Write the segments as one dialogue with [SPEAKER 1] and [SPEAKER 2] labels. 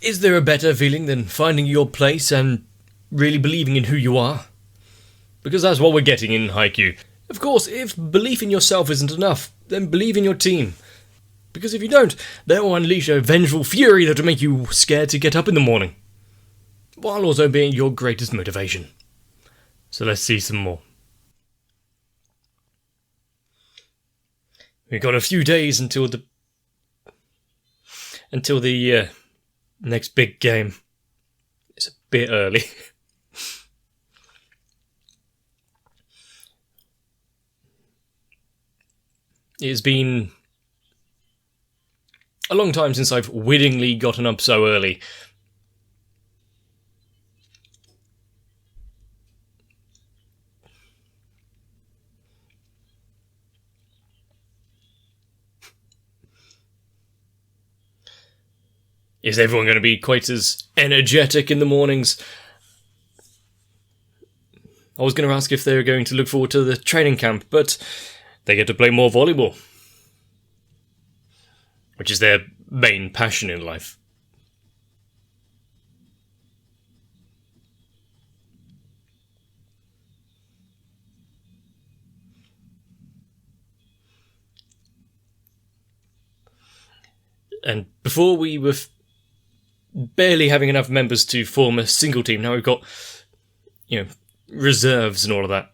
[SPEAKER 1] is there a better feeling than finding your place and really believing in who you are? Because that's what we're getting in Haikyuu. Of course, if belief in yourself isn't enough, then believe in your team. Because if you don't, they will unleash a vengeful fury that will make you scared to get up in the morning, while also being your greatest motivation. So let's see some more. We've got a few days until the next big game. It's a bit early. It's been a long time since I've wittingly gotten up so early. Is everyone going to be quite as energetic in the mornings? I was going to ask if they were going to look forward to the training camp, but they get to play more volleyball, which is their main passion in life. And before we were barely having enough members to form a single team, now we've got, reserves and all of that.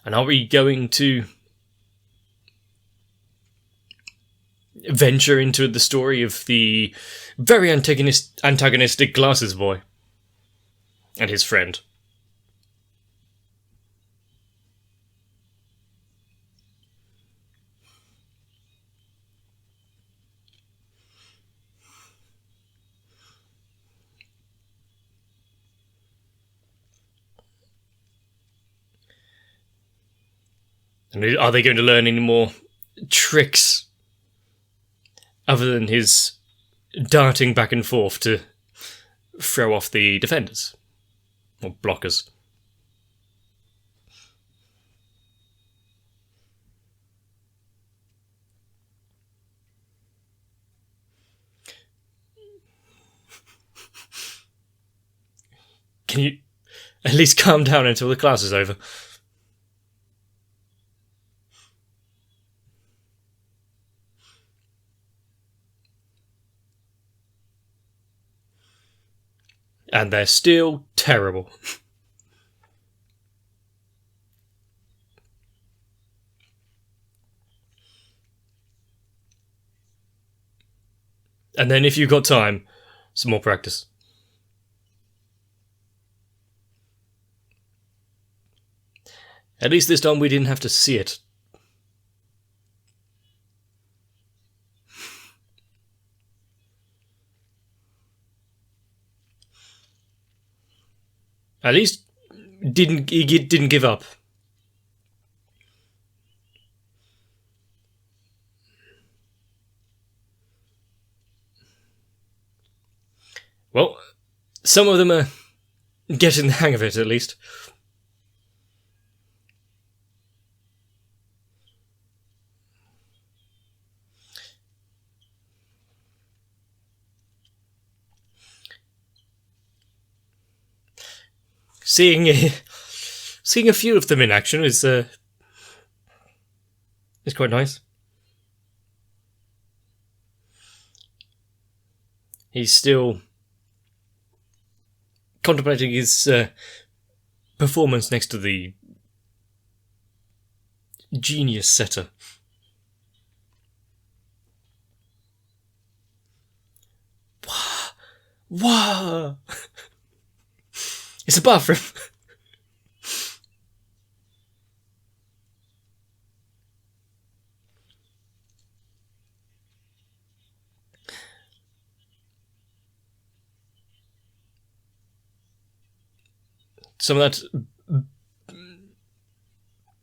[SPEAKER 1] And are we going to venture into the story of the very antagonistic glasses boy and his friend? And are they going to learn any more tricks other than his darting back and forth to throw off the defenders or blockers? Can you at least calm down until the class is over? And they're still terrible. And then if you've got time, some more practice. At least this time we didn't have to see it. At least he didn't give up. Well, some of them are getting the hang of it, at least. Seeing a few of them in action is quite nice. He's still contemplating his performance next to the genius setter. Wow! It's a bathroom. Some of that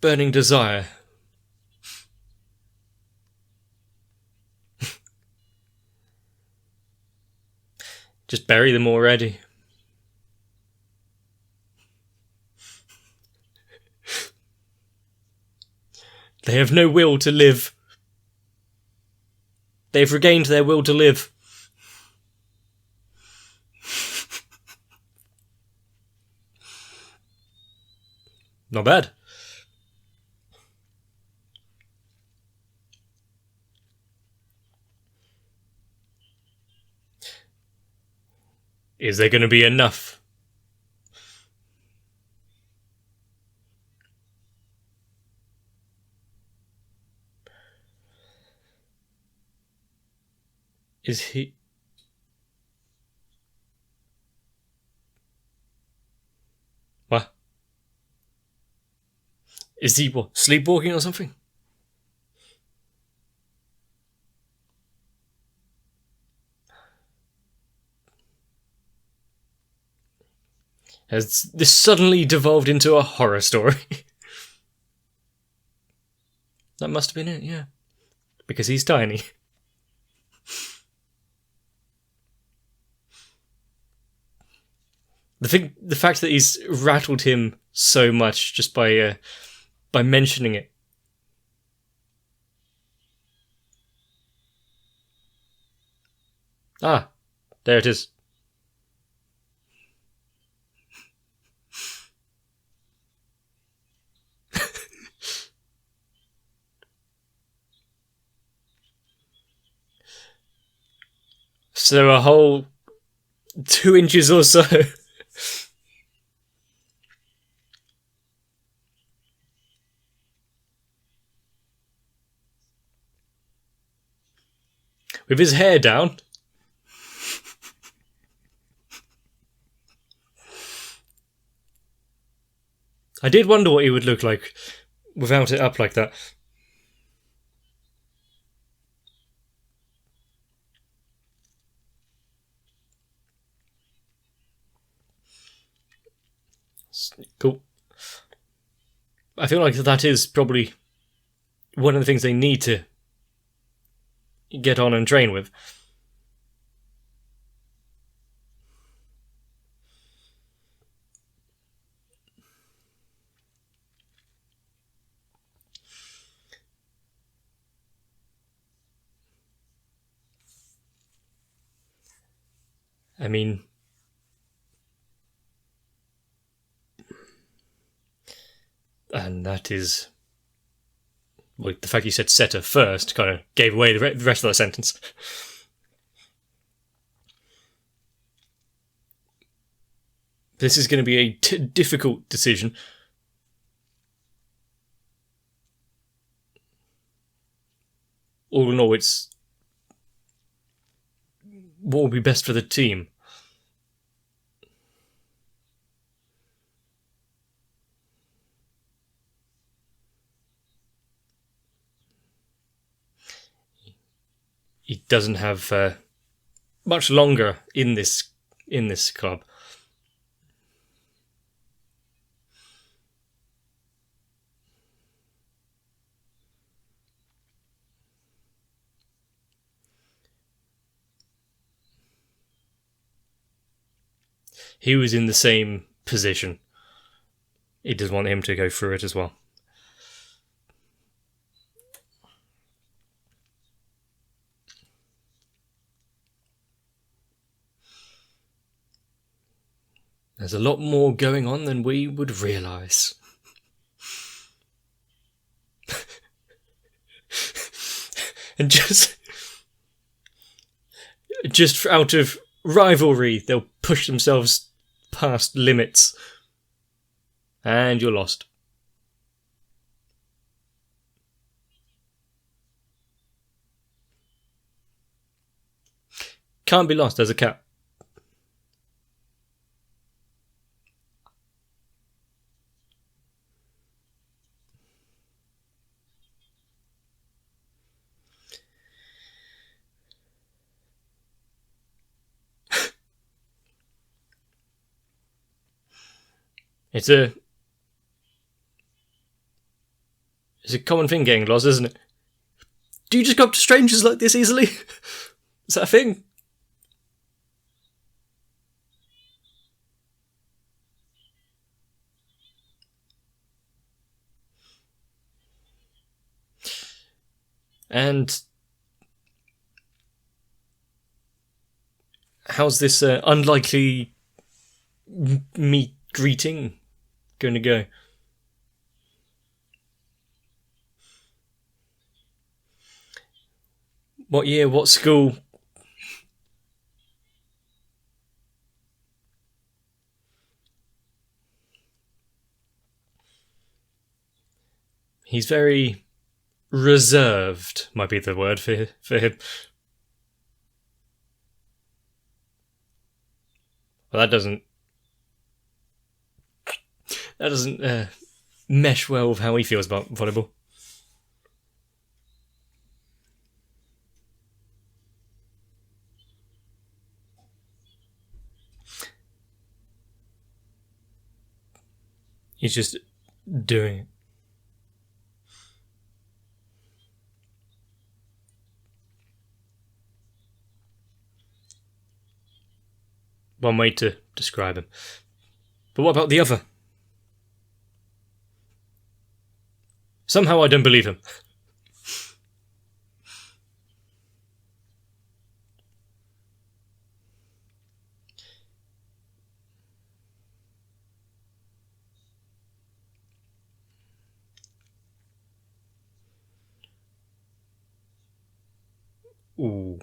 [SPEAKER 1] burning desire. Just bury them already. They have no will to live. They've regained their will to live. Not bad. Is there going to be enough? Is he... What? Is he, what, sleepwalking or something? Has this suddenly devolved into a horror story? That must have been it, yeah. Because he's tiny. The fact that he's rattled him so much just by mentioning it. Ah, there it is. So a whole 2 inches or so. With his hair down. I did wonder what he would look like without it up like that. Cool. I feel like that is probably one of the things they need to get on and train with. I mean, and that is, well, the fact you said setter first kind of gave away the rest of the sentence. This is going to be a difficult decision. All in all, it's what will be best for the team. He doesn't have much longer in this club. He was in the same position. He does want him to go through it as well. There's a lot more going on than we would realise. And just out of rivalry, they'll push themselves past limits. And you're lost. Can't be lost, there's a cap. It's a common thing getting lost, isn't it? Do you just go up to strangers like this easily? Is that a thing? And how's this unlikely meet greeting going to go? What year? What school? He's very reserved, might be the word for him. Well, that doesn't mesh well with how he feels about volleyball. He's just doing it. One way to describe him. But what about the other? Somehow I don't believe him. Ooh.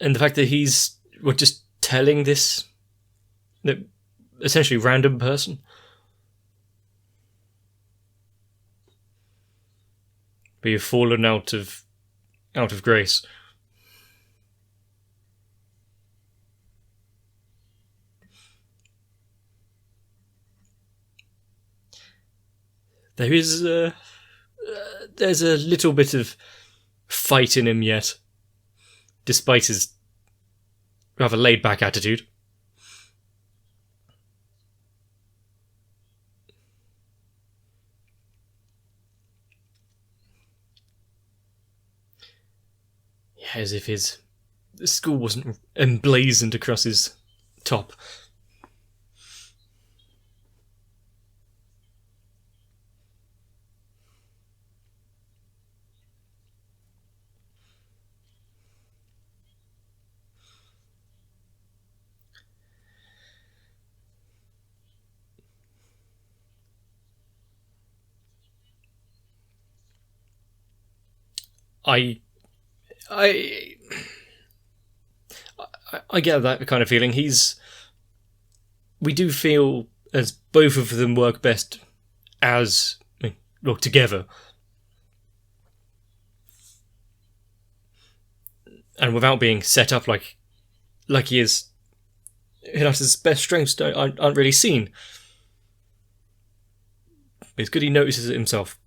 [SPEAKER 1] And the fact that he's just telling this essentially random person. But you've fallen out of grace. There's a little bit of fight in him yet, despite his rather laid-back attitude. Yeah, as if his school wasn't emblazoned across his top. I get that kind of feeling. We do feel as both of them work best as together, and without being set up like he is. Hinata's best strengths aren't really seen. But it's good he notices it himself.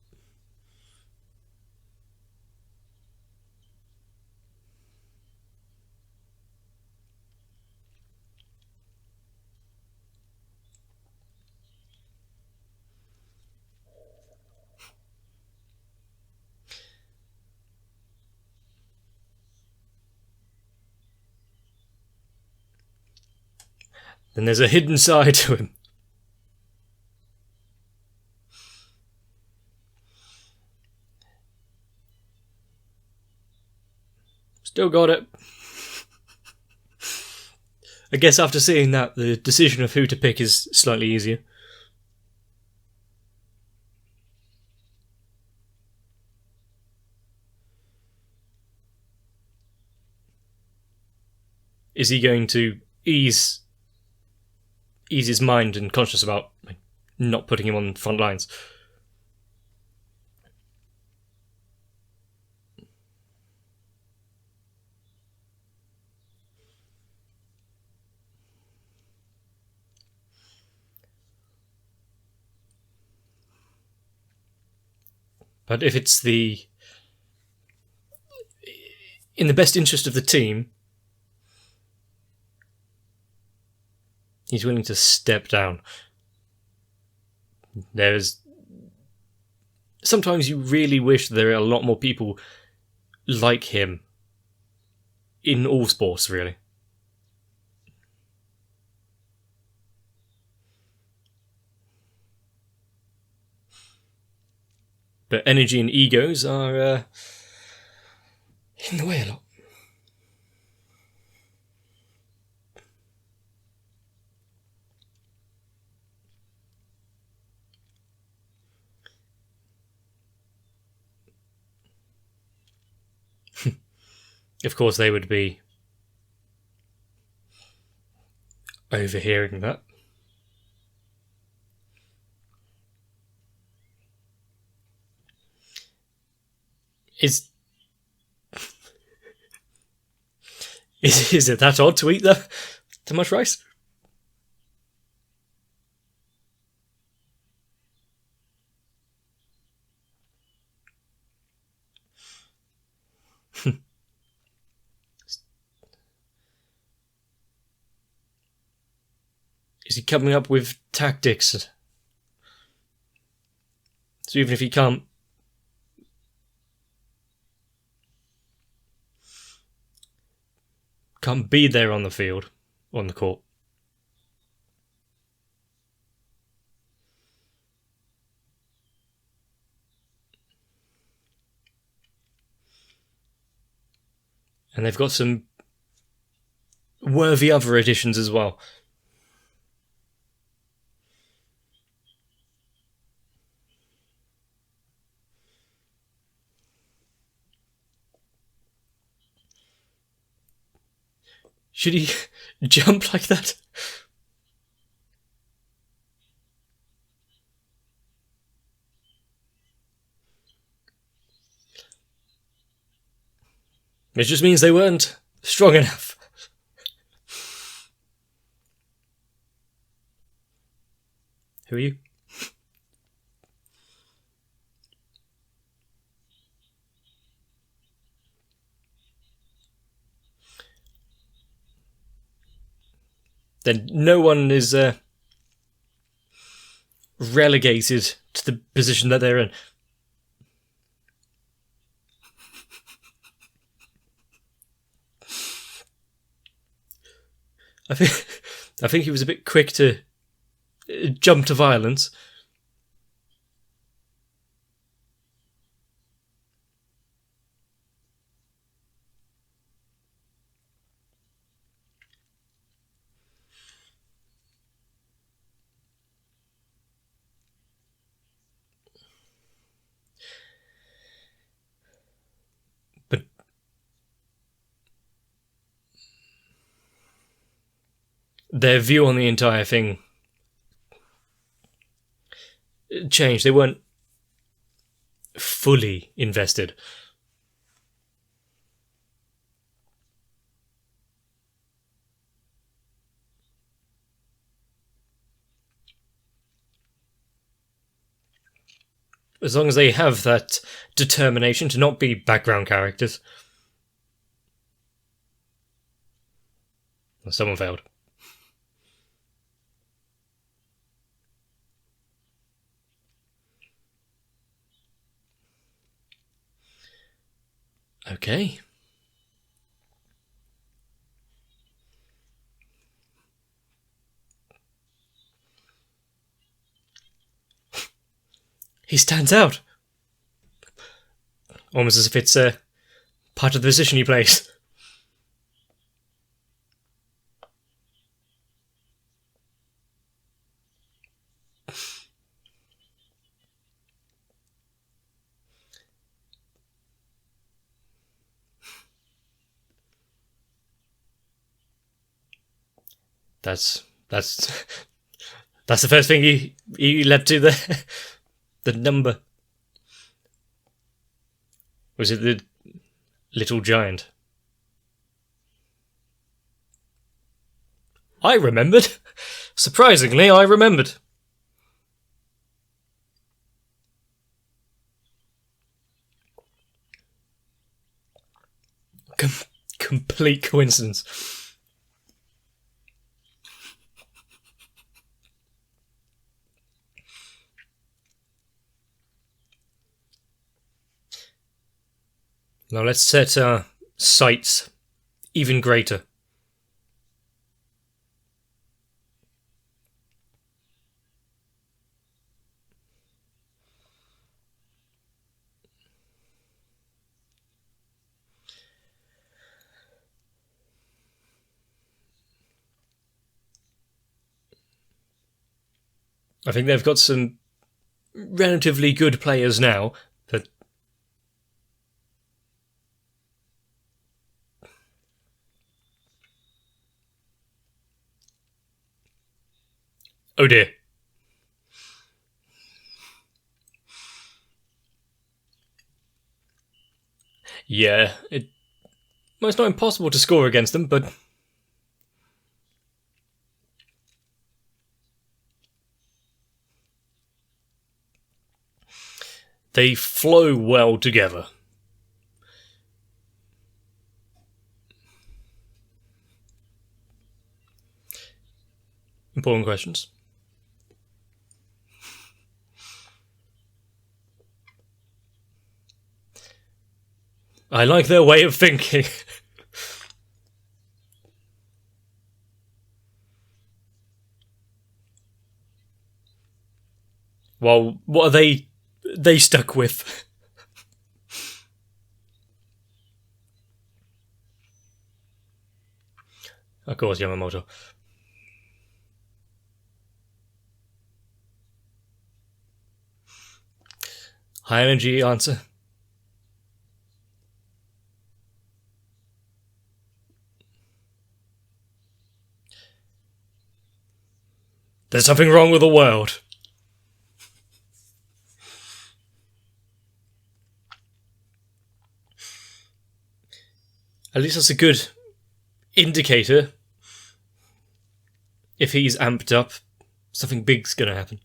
[SPEAKER 1] Then there's a hidden side to him. Still got it. I guess after seeing that, the decision of who to pick is slightly easier. Is he going to ease his mind and conscious about not putting him on the front lines? But if it's in the best interest of the team, he's willing to step down. Sometimes you really wish there are a lot more people like him in all sports, really. But energy and egos are in the way a lot. Of course, they would be overhearing that. Is it that odd to eat that much rice? Is he coming up with tactics? So even if he can't be there on the field, on the court. And they've got some worthy other additions as well. Should he jump like that? It just means they weren't strong enough. Who are you? Then no one is relegated to the position that they're in. I think he was a bit quick to jump to violence. But their view on the entire thing changed. They weren't fully invested. As long as they have that determination to not be background characters. Someone failed. Okay. He stands out. Almost as if it's part of the position he plays. That's the first thing he led to the number. Was it the little giant? I remembered. Surprisingly, I remembered. Complete coincidence. Now let's set our sights even greater. I think they've got some relatively good players now, but oh dear. Yeah, it's not impossible to score against them, but they flow well together. Important questions. I like their way of thinking. Well, what are they stuck with? Of course, Yamamoto. High energy answer. There's something wrong with the world. At least that's a good indicator. If he's amped up, something big's gonna happen.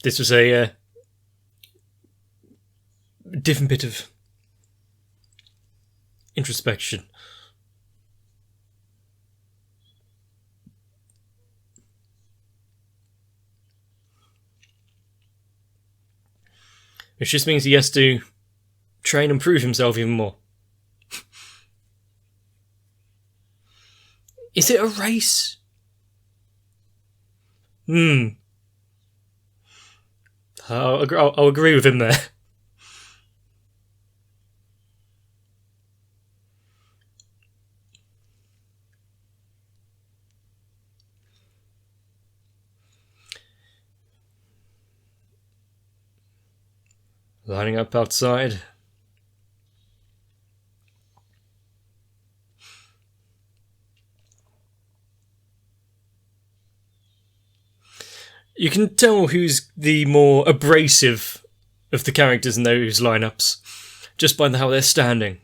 [SPEAKER 1] This was a different bit of introspection. Which just means he has to try and improve himself even more. Is it a race? I'll agree with him there. Lining up outside. You can tell who's the more abrasive of the characters in those lineups just by how they're standing.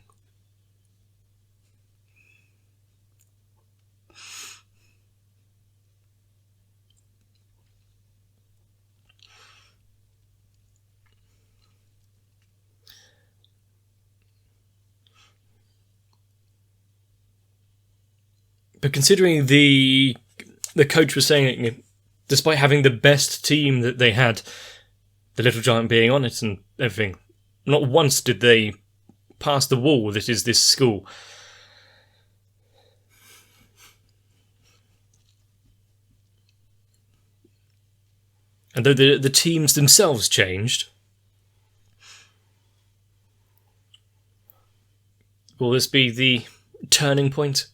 [SPEAKER 1] But considering the coach was saying, despite having the best team that they had, the Little Giant being on it and everything, not once did they pass the wall that is this school. And though the teams themselves changed, will this be the turning point?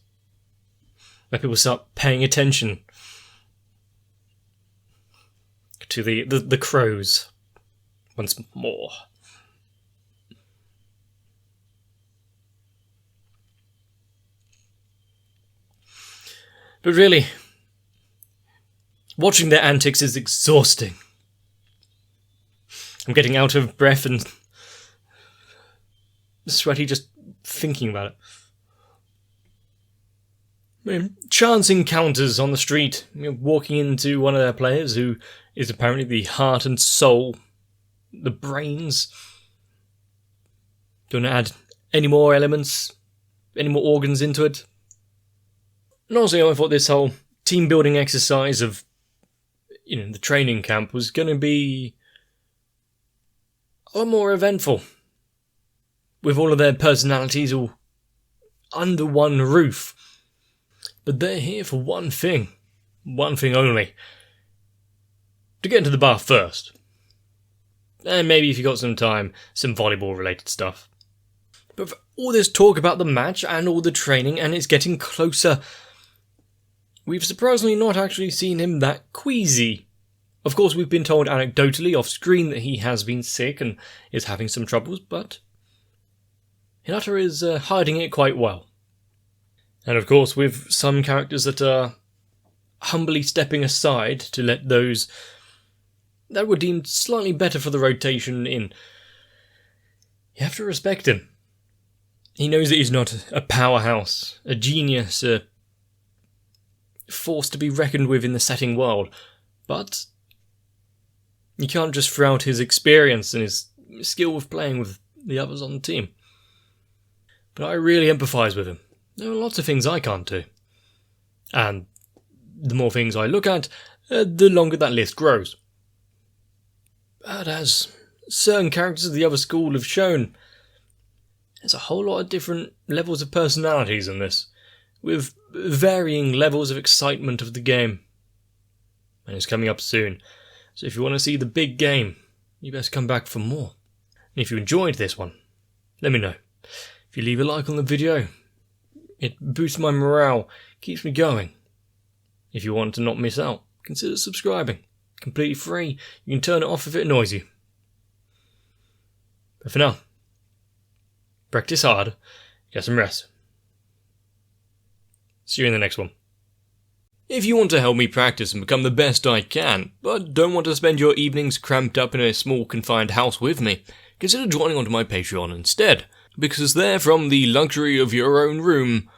[SPEAKER 1] Where people start paying attention to the crows once more. But really, watching their antics is exhausting. I'm getting out of breath and sweaty just thinking about it. Chance encounters on the street, walking into one of their players who is apparently the heart and soul, the brains. Do you want to add any more elements, any more organs into it? And also I thought this whole team building exercise of, the training camp was going to be a lot more eventful, with all of their personalities all under one roof. But they're here for one thing only. To get into the bar first. And maybe if you got some time, some volleyball related stuff. But for all this talk about the match and all the training and it's getting closer, we've surprisingly not actually seen him that queasy. Of course, we've been told anecdotally off screen that he has been sick and is having some troubles, but Hinata is hiding it quite well. And of course, with some characters that are humbly stepping aside to let those that were deemed slightly better for the rotation in, you have to respect him. He knows that he's not a powerhouse, a genius, a force to be reckoned with in the setting world, but you can't just throw out his experience and his skill with playing with the others on the team. But I really empathise with him. There are lots of things I can't do. And the more things I look at, the longer that list grows. But as certain characters of the other school have shown, there's a whole lot of different levels of personalities in this, with varying levels of excitement of the game. And it's coming up soon, so if you want to see the big game, you best come back for more. And if you enjoyed this one, let me know. If you leave a like on the video, it boosts my morale, keeps me going. If you want to not miss out, consider subscribing. Completely free, you can turn it off if it annoys you. But for now, practice hard, get some rest. See you in the next one. If you want to help me practice and become the best I can, but don't want to spend your evenings cramped up in a small confined house with me, consider joining onto my Patreon instead, because there from the luxury of your own room,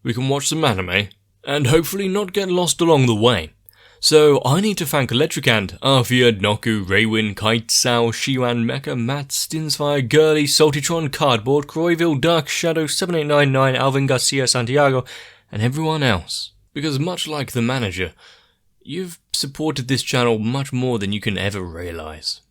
[SPEAKER 1] we can watch some anime, and hopefully not get lost along the way. So I need to thank Electricant, Arthia, Noku, Raywin, Kite, Sao, Shiwan, Mecha, Matt, Stinsfire, Girly, Saltytron, Cardboard, Croyville, Dark Shadow, 7899, Alvin Garcia, Santiago, and everyone else. Because much like the manager, you've supported this channel much more than you can ever realise.